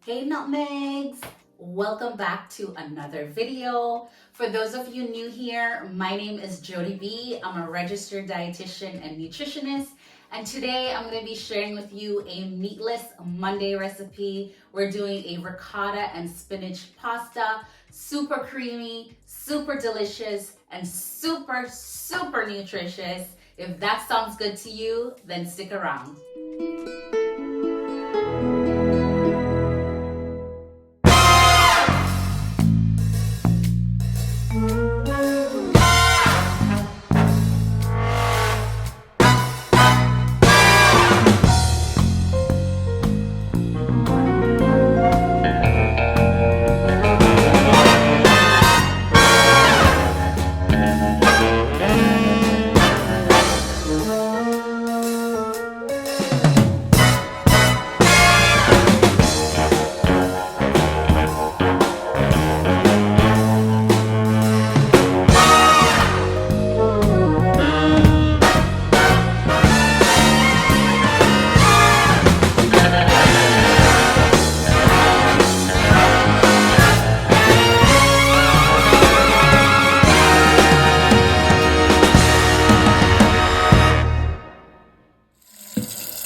Hey Nutmegs! Welcome back to another video. For those of you new here, my name is Jody B. I'm a registered dietitian and nutritionist, and today I'm going to be sharing with you a meatless Monday recipe. We're doing a ricotta and spinach pasta, super creamy, super delicious, and super nutritious. If that sounds good to you, then stick around.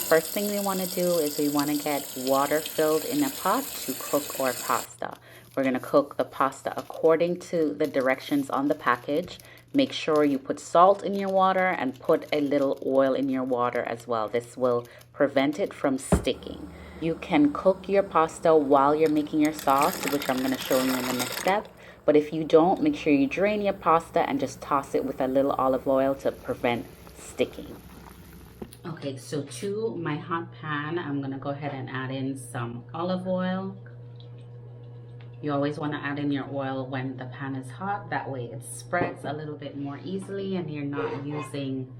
First thing we want to do is we want to get water filled in a pot to cook our pasta. We're going to cook the pasta according to the directions on the package. Make sure you put salt in your water and put a little oil in your water as well. This will prevent it from sticking. You can cook your pasta while you're making your sauce, which I'm going to show you in the next step. But if you don't, make sure you drain your pasta and just toss it with a little olive oil to prevent sticking. Okay, so to my hot pan, I'm going to go ahead and add in some olive oil. You always want to add in your oil when the pan is hot. That way it spreads a little bit more easily and you're not using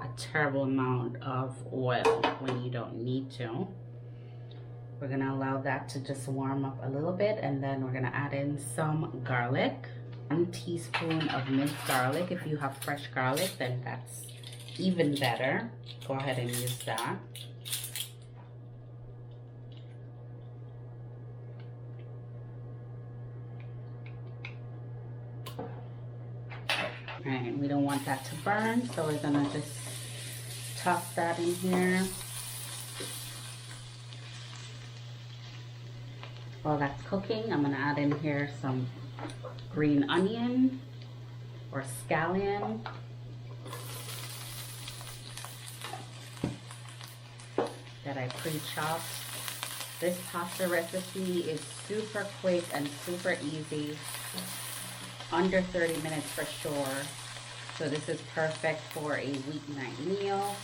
a terrible amount of oil when you don't need to. We're going to allow that to just warm up a little bit, and then we're going to add in some garlic. 1 teaspoon of minced garlic. If you have fresh garlic, then that's even better. Go ahead and use that. Alright, we don't want that to burn, so we're gonna just toss that in here. While that's cooking, I'm gonna add in here some green onion or scallion. That I pre-chopped. This pasta recipe is super quick and super easy, under 30 minutes for sure. So this is perfect for a weeknight meal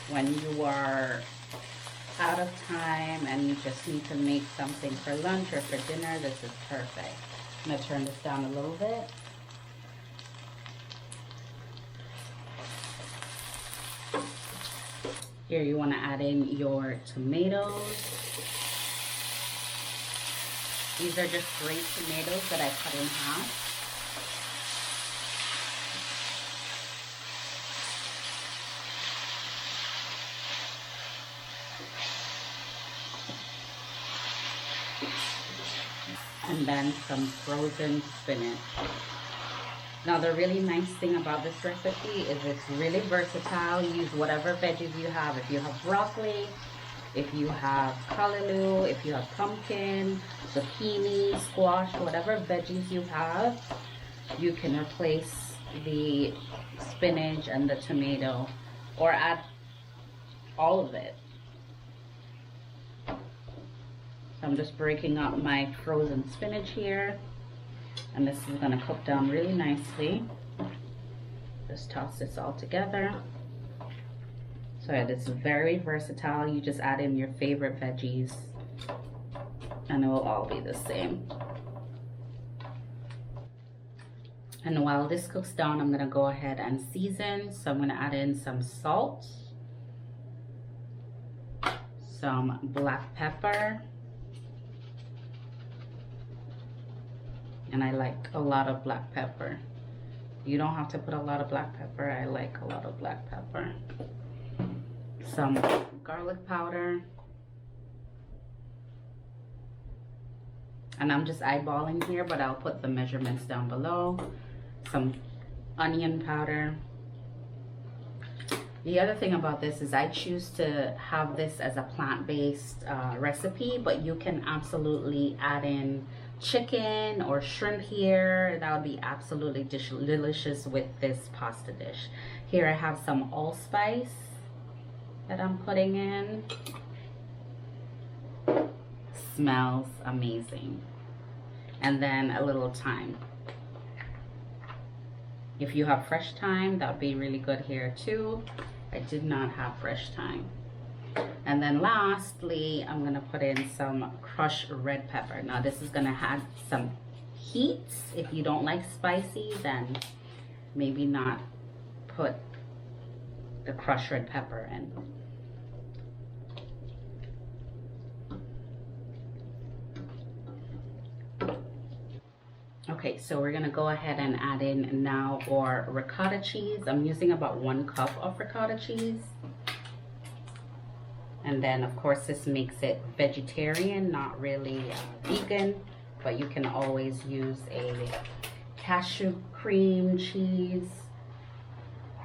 when you are out of time and you just need to make something for lunch or for dinner. This is perfect. I'm gonna turn this down a little bit. Here you want to add in your tomatoes. These are just great tomatoes that I cut in half. And then some frozen spinach. Now the really nice thing about this recipe is it's really versatile. Use whatever veggies you have. If you have broccoli, if you have callaloo, if you have pumpkin, zucchini, squash, whatever veggies you have, you can replace the spinach and the tomato or add all of it. So I'm just breaking up my frozen spinach here. And this is going to cook down really nicely. Just toss this all together. So it's very versatile. You just add in your favorite veggies and it will all be the same. And while this cooks down, I'm going to go ahead and season. So I'm going to add in some salt, some black pepper. And I like a lot of black pepper. You don't have to put a lot of black pepper. I like a lot of black pepper. Some garlic powder. And I'm just eyeballing here, but I'll put the measurements down below. Some onion powder. The other thing about this is I choose to have this as a plant-based recipe, but you can absolutely add in chicken or shrimp here. That would be absolutely delicious with this pasta dish. Here I have some allspice that I'm putting in. Smells amazing. And then a little thyme. If you have fresh thyme, that would be really good here too. I did not have fresh thyme. And then lastly, I'm gonna put in some crushed red pepper. Now this is gonna add some heat. If you don't like spicy, then maybe not put the crushed red pepper in. Okay, so we're gonna go ahead and add in now our ricotta cheese. I'm using about 1 cup of ricotta cheese. And then of course this makes it vegetarian, not really vegan, but you can always use a cashew cream cheese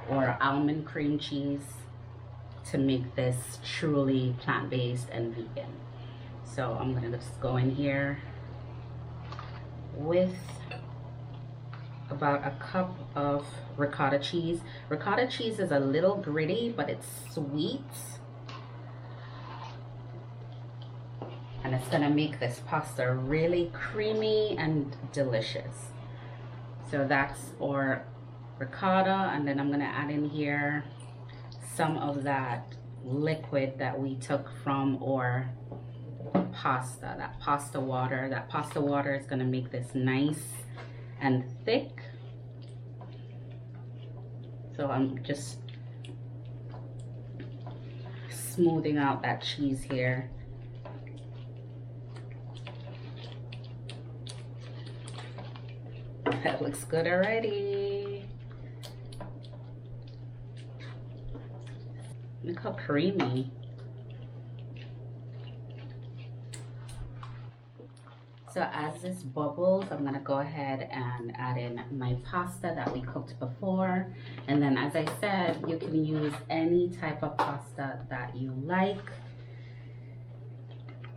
or almond cream cheese to make this truly plant-based and vegan. So I'm gonna just go in here with about a cup of ricotta cheese. Ricotta cheese is a little gritty, but it's sweet. And it's gonna make this pasta really creamy and delicious. So that's our ricotta, and then I'm gonna add in here some of that liquid that we took from our pasta, that pasta water. That pasta water is gonna make this nice and thick. So I'm just smoothing out that cheese here. That looks good already. Look how creamy. So as this bubbles, I'm gonna go ahead and add in my pasta that we cooked before. And then as I said, you can use any type of pasta that you like.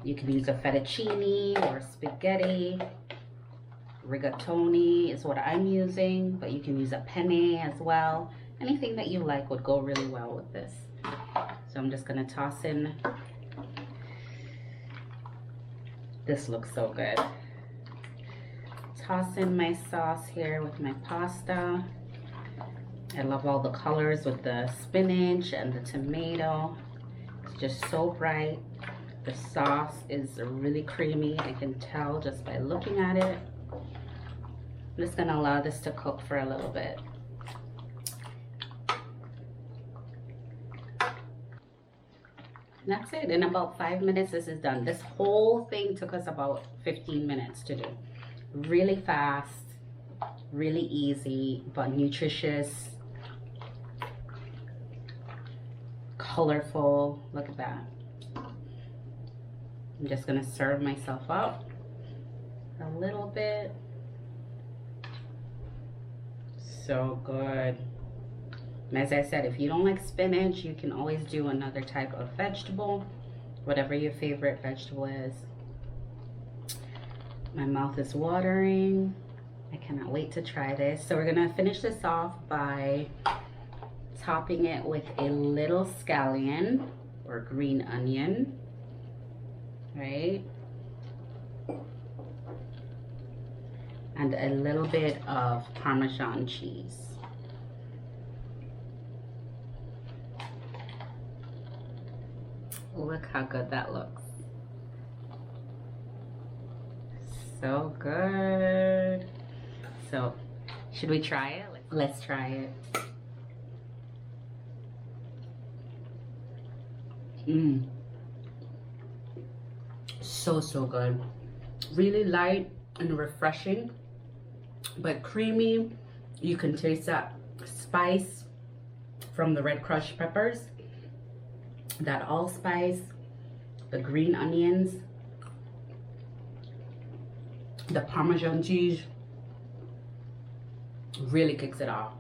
You can use a fettuccine or spaghetti. Rigatoni is what I'm using, but you can use a penne as well. Anything that you like would go really well with this. So I'm just gonna toss in. This looks so good. Toss in my sauce here with my pasta. I love all the colors with the spinach and the tomato. It's just so bright. The sauce is really creamy. I can tell just by looking at it. I'm just gonna allow this to cook for a little bit. That's it. In about 5 minutes, this is done. This whole thing took us about 15 minutes to do. Really fast, really easy, but nutritious, colorful. Look at that. I'm just gonna serve myself up a little bit. So good. And as I said, if you don't like spinach, you can always do another type of vegetable, whatever your favorite vegetable is. My mouth is watering. I cannot wait to try this. So we're gonna finish this off by topping it with a little scallion or green onion, right? And a little bit of Parmesan cheese. Look how good that looks. So good. So, should we try it? Let's try it. So good. Really light and refreshing, but creamy. You can taste that spice from the red crushed peppers, that allspice, the green onions. The Parmesan cheese really kicks it off.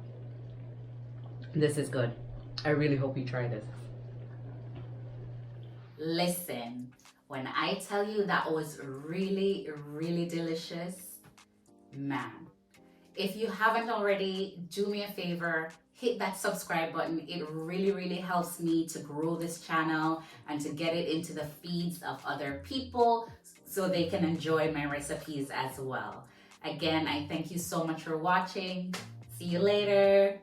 This is good. I really hope you try this. Listen, when I tell you that was really, really delicious, man. If you haven't already, do me a favor, hit that subscribe button. It really, really helps me to grow this channel and to get it into the feeds of other people so they can enjoy my recipes as well. Again, I thank you so much for watching. See you later.